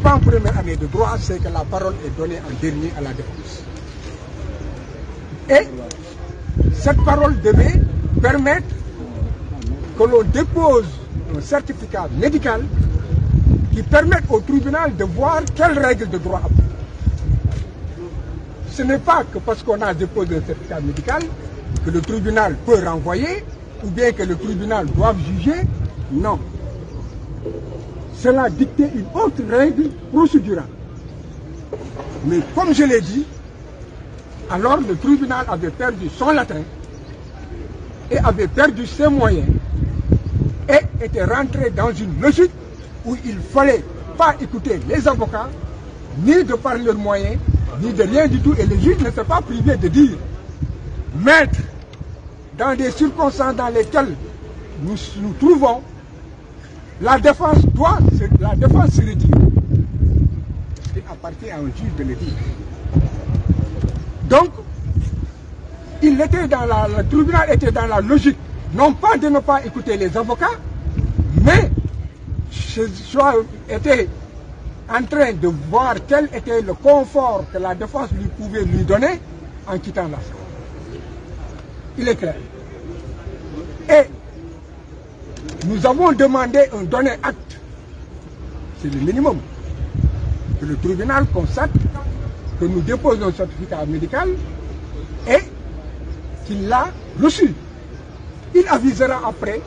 pas en première année de droit, c'est que la parole est donnée en dernier à la défense. Et cette parole devait permettre que l'on dépose un certificat médical qui permette au tribunal de voir quelles règles de droit appliquer. Ce n'est pas que parce qu'on a déposé un certificat médical que le tribunal peut renvoyer ou bien que le tribunal doit juger. Non. Cela dictait une autre règle procédurale. Mais comme je l'ai dit, alors le tribunal avait perdu son latin et avait perdu ses moyens et était rentré dans une logique où il ne fallait pas écouter les avocats, ni de par leurs moyens, ni de rien du tout. Et le juge ne s'est pas privé de dire, maître, dans des circonstances dans lesquelles nous trouvons, la défense se retire. Il appartient à un juge de le dire. Donc, le tribunal était dans la logique, non pas de ne pas écouter les avocats, mais était en train de voir quel était le confort que la défense pouvait lui donner en quittant la salle. Il est clair. Et nous avons demandé un donné acte. C'est le minimum. Que le tribunal constate que nous déposons un certificat médical et qu'il l'a reçu. Il avisera après,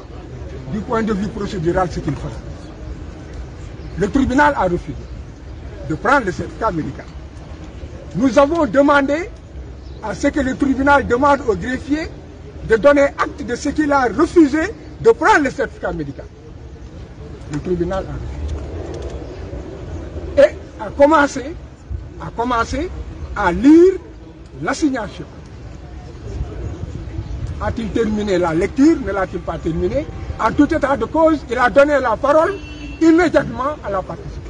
du point de vue procédural, ce qu'il fera. Le tribunal a refusé de prendre le certificat médical. Nous avons demandé à ce que le tribunal demande au greffier de donner acte de ce qu'il a refusé de prendre le certificat médical. Le tribunal a refusé. Et a commencé à lire l'assignation. A-t-il terminé la lecture? Ne l'a-t-il pas terminé? En tout état de cause, il a donné la parole immédiatement à la participante.